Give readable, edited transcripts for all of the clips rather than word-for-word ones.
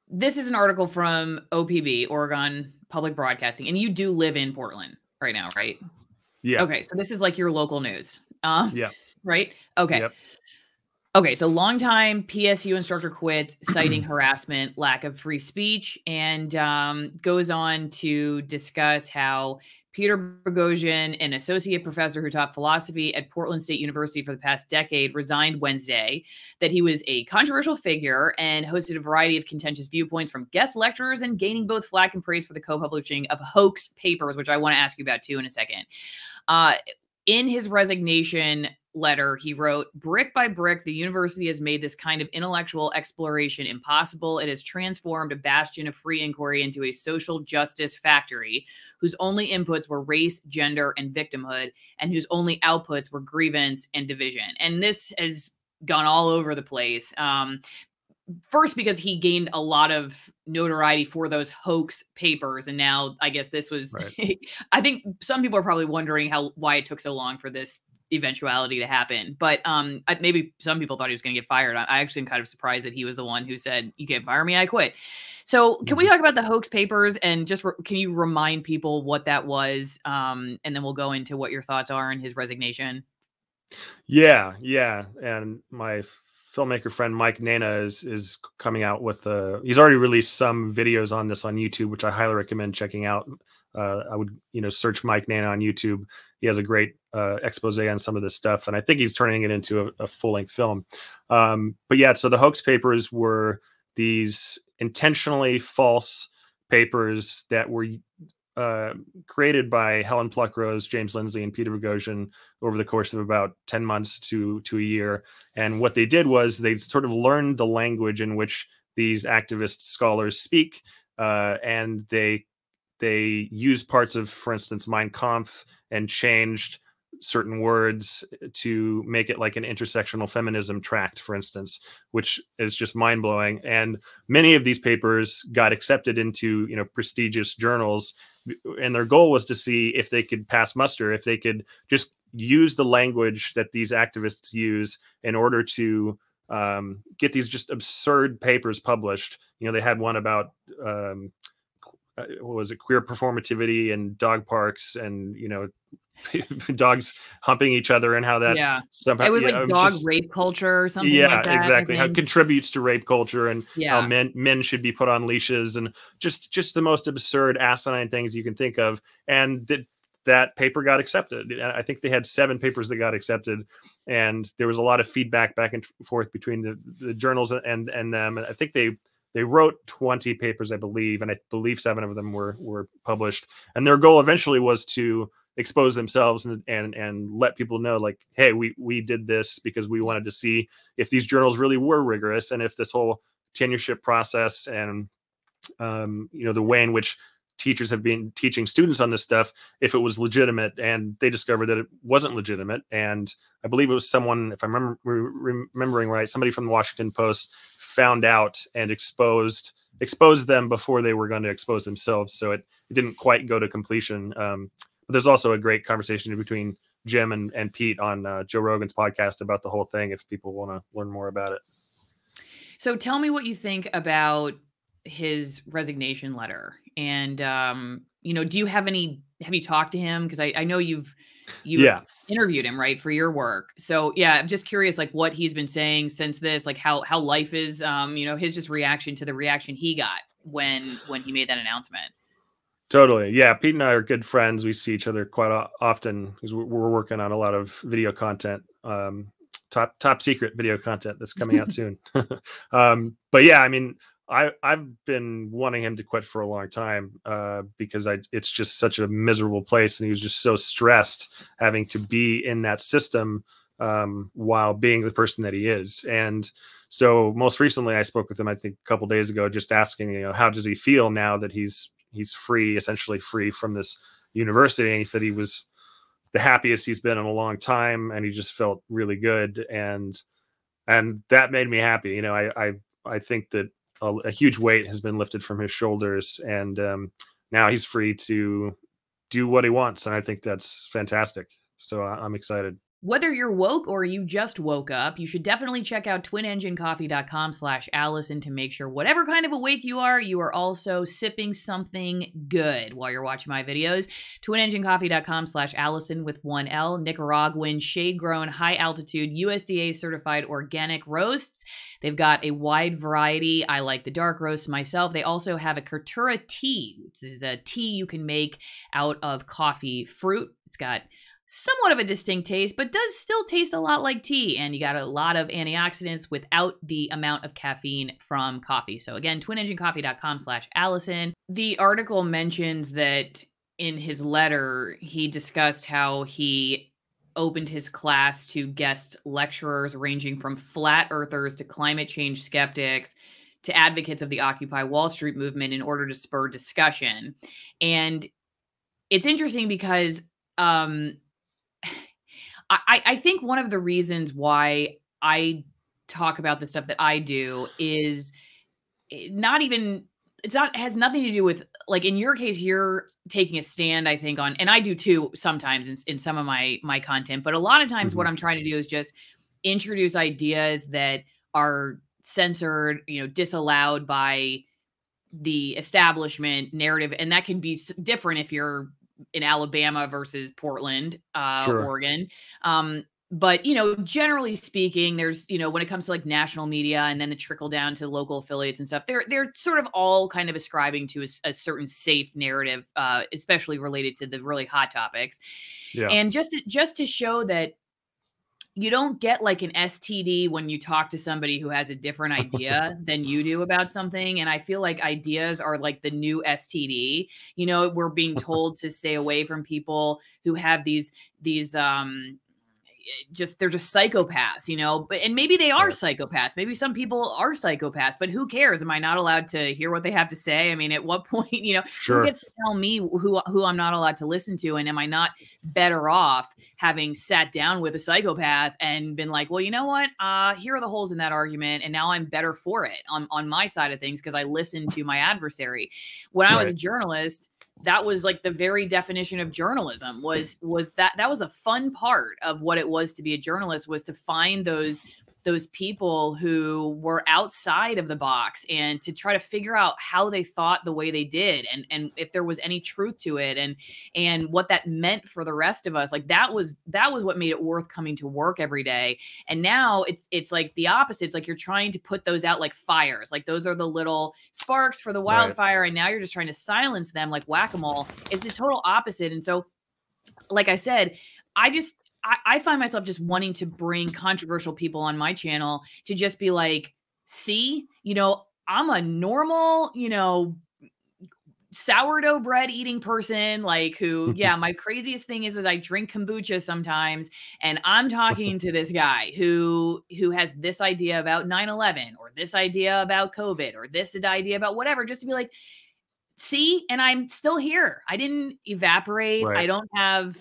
this is an article from OPB, Oregon Public Broadcasting, and you do live in Portland right now, right? Yeah. Okay, so this is like your local news, Yeah. right? Okay. Yep. Okay, so longtime PSU instructor quits, citing harassment, lack of free speech, and goes on to discuss how Peter Boghossian, an associate professor who taught philosophy at Portland State University for the past decade, resigned Wednesday, that he was a controversial figure and hosted a variety of contentious viewpoints from guest lecturers and gaining both flack and praise for the co-publishing of hoax papers, which I want to ask you about too in a second. Uh, in his resignation letter, he wrote, "Brick by brick, the university has made this kind of intellectual exploration impossible. It has transformed a bastion of free inquiry into a social justice factory whose only inputs were race, gender, and victimhood, and whose only outputs were grievance and division." And this has gone all over the place. First, because he gained a lot of notoriety for those hoax papers, and now I guess this was Right. I think some people are probably wondering why it took so long for this eventuality to happen. But maybe some people thought he was going to get fired. I actually am kind of surprised that he was the one who said, "You can't fire me, I quit." So can we talk about the hoax papers and just can you remind people what that was? And then we'll go into what your thoughts are on his resignation. Yeah, yeah, and my filmmaker friend Mike Nana is coming out with he's already released some videos on this on YouTube, which I highly recommend checking out. I would, search Mike Nana on YouTube. He has a great expose on some of this stuff, and I think he's turning it into a full-length film. But yeah, so the hoax papers were these intentionally false papers that were created by Helen Pluckrose, James Lindsay, and Peter Boghossian over the course of about 10 months to a year. And what they did was they sort of learned the language in which these activist scholars speak, and they used parts of, for instance, Mein Kampf, and changed certain words to make it like an intersectional feminism tract, for instance, which is just mind-blowing. And many of these papers got accepted into prestigious journals, and their goal was to see if they could pass muster, if they could just use the language that these activists use in order to get these just absurd papers published. They had one about what was it, queer performativity and dog parks, and dogs humping each other, and how that Yeah. somehow, It was like it was dog just, rape culture or something yeah, like that, I exactly, how it think. contributes to rape culture, and how Yeah. men should be put on leashes, and just the most absurd, asinine things you can think of. And that paper got accepted. I think they had 7 papers that got accepted, and there was a lot of feedback back and forth between the journals and them. And I think they wrote 20 papers, I believe, and I believe 7 of them were published. And their goal eventually was to expose themselves and let people know, like, hey, we did this because we wanted to see if these journals really were rigorous, and if this whole tenureship process and the way in which teachers have been teaching students on this stuff, if it was legitimate. And they discovered that it wasn't legitimate. And I believe it was someone, if I'm remembering right, somebody from the Washington Post found out and exposed them before they were going to expose themselves. So it didn't quite go to completion. But there's also a great conversation between Jim and Pete on Joe Rogan's podcast about the whole thing, if people want to learn more about it. So tell me what you think about his resignation letter. And do you have you talked to him? Because I know you've Yeah. interviewed him, right, for your work. So yeah, I'm just curious, like, what he's been saying since this, like how life is, his just reaction to the reaction he got when he made that announcement. Totally. Yeah. Pete and I are good friends. We see each other quite often because we're working on a lot of video content, top secret video content that's coming out soon. But yeah, I mean, I've been wanting him to quit for a long time, because it's just such a miserable place. And he was just so stressed having to be in that system, while being the person that he is. And so most recently I spoke with him, I think a couple days ago, just asking, how does he feel now that he's free, essentially free from this university. And he said he was the happiest he's been in a long time, and he just felt really good. And that made me happy. I think that a huge weight has been lifted from his shoulders, and now he's free to do what he wants. And I think that's fantastic. So I'm excited. Whether you're woke or you just woke up, you should definitely check out twinenginecoffee.com/Allison to make sure whatever kind of awake you are also sipping something good while you're watching my videos. twinenginecoffee.com/Allison with 1L, Nicaraguan, shade-grown, high-altitude, USDA certified organic roasts. They've got a wide variety. I like the dark roasts myself. They also have a Cultura tea, which is a tea you can make out of coffee fruit. It's got somewhat of a distinct taste, but does still taste a lot like tea. And you got a lot of antioxidants without the amount of caffeine from coffee. So again, twinenginecoffee.com/Allison. The article mentions that in his letter, he discussed how he opened his class to guest lecturers ranging from flat earthers to climate change skeptics to advocates of the Occupy Wall Street movement in order to spur discussion. And it's interesting because I think one of the reasons why I talk about the stuff that I do is has nothing to do with, like, in your case, you're taking a stand, I think, on, and I do too sometimes in some of my content, but a lot of times what I'm trying to do is just introduce ideas that are censored, disallowed by the establishment narrative. And that can be different if you're in Alabama versus Portland, Oregon. But, generally speaking, there's, when it comes to like national media and then the trickle down to local affiliates and stuff, they're sort of all kind of ascribing to a certain safe narrative, especially related to the really hot topics. Yeah. And just to show that you don't get like an STD when you talk to somebody who has a different idea than you do about something. And I feel like ideas are like the new STD. We're being told to stay away from people who have these they're just psychopaths, and maybe they are psychopaths. Maybe some people are psychopaths, but who cares? Am I not allowed to hear what they have to say? I mean, at what point, who gets to tell me who I'm not allowed to listen to? And am I not better off having sat down with a psychopath and been like, well, you know what? Here are the holes in that argument. And now I'm better for it on my side of things because I listened to my adversary. When I was a journalist, that was like the very definition of journalism was that was the fun part of what it was to be a journalist, was to find those people who were outside of the box and to try to figure out how they thought the way they did and if there was any truth to it and what that meant for the rest of us. Like that was what made it worth coming to work every day. And now it's like the opposite. It's like you're trying to put those out like fires. Like those are the little sparks for the wildfire. And now you're just trying to silence them like whack-a-mole. It's the total opposite. And so, like I said, I find myself just wanting to bring controversial people on my channel to just be like, see, I'm a normal, sourdough bread eating person, like who, my craziest thing is I drink kombucha sometimes. And I'm talking to this guy who has this idea about 9/11 or this idea about COVID or this idea about whatever, just to be like, see, and I'm still here. I didn't evaporate. I don't have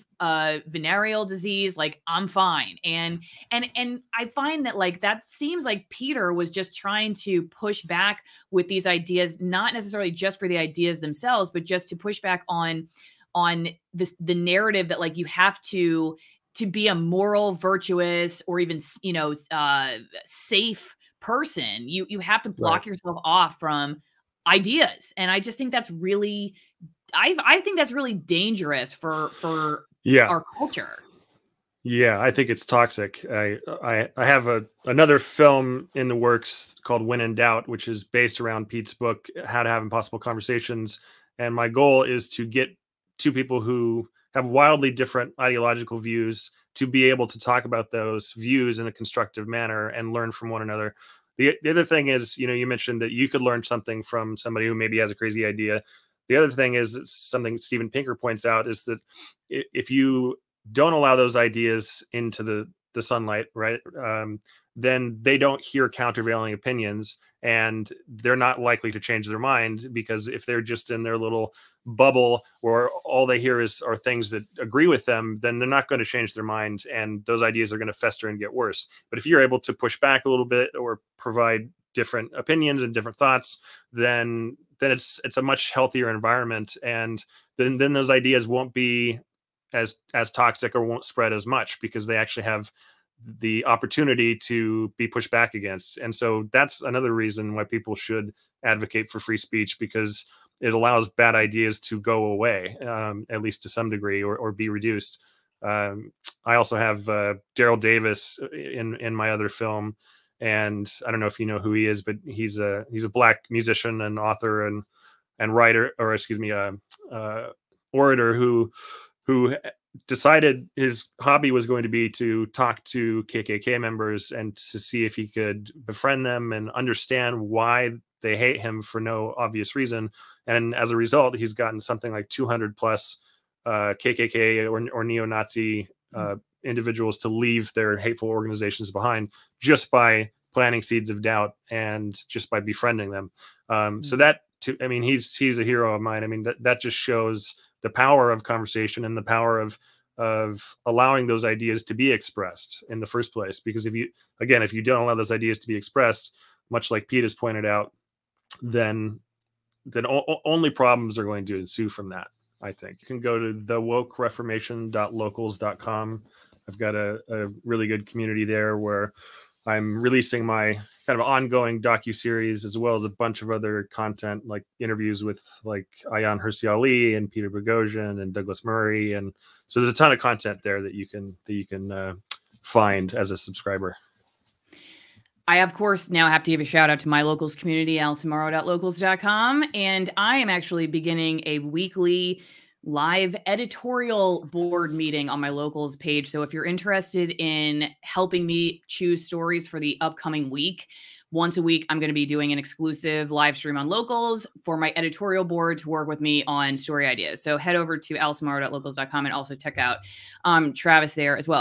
venereal disease. Like I'm fine. And I find that like that seems like Peter was just trying to push back with these ideas, not necessarily just for the ideas themselves, but just to push back on the narrative that like you have to be a moral, virtuous, or even safe person. You have to block yourself off from ideas. And I just think that's really, I think that's really dangerous for our culture. Yeah, I think it's toxic. I have another film in the works called When in Doubt, which is based around Pete's book, How to Have Impossible Conversations. And my goal is to get two people who have wildly different ideological views to be able to talk about those views in a constructive manner and learn from one another. The other thing is, you mentioned that you could learn something from somebody who maybe has a crazy idea. The other thing is something Steven Pinker points out is that if you don't allow those ideas into the sunlight, right, then they don't hear countervailing opinions and they're not likely to change their mind, because if they're just in their little bubble or all they hear are things that agree with them, then they're not going to change their mind and those ideas are going to fester and get worse. But if you're able to push back a little bit or provide different opinions and different thoughts, then it's a much healthier environment, and then those ideas won't be as toxic or won't spread as much because they actually have the opportunity to be pushed back against. And so that's another reason why people should advocate for free speech, because it allows bad ideas to go away, at least to some degree, or be reduced. I also have Daryl Davis in my other film, and I don't know if you know who he is, but he's a Black musician and author and writer, or excuse me, orator who decided his hobby was going to be to talk to KKK members and to see if he could befriend them and understand why they hate him for no obvious reason. And as a result, he's gotten something like 200 plus KKK or neo-Nazi individuals to leave their hateful organizations behind just by planting seeds of doubt and just by befriending them. So that, I mean, he's a hero of mine. I mean, that just shows the power of conversation and the power of allowing those ideas to be expressed in the first place. Because if you don't allow those ideas to be expressed, much like Pete has pointed out, then only problems are going to ensue from that. I think you can go to thewokereformation.locals.com. I've got a really good community there where I'm releasing my kind of ongoing docu-series, as well as a bunch of other content, like interviews with like Ayaan Hirsi Ali and Peter Boghossian and Douglas Murray. And so there's a ton of content there that you can find as a subscriber. I, of course, now have to give a shout out to my locals community, alisonmorrow.locals.com. And I am actually beginning a weekly live editorial board meeting on my locals page. So if you're interested in helping me choose stories for the upcoming week, once a week, I'm going to be doing an exclusive live stream on locals for my editorial board to work with me on story ideas. So head over to alisonmorrow.locals.com and also check out Travis there as well.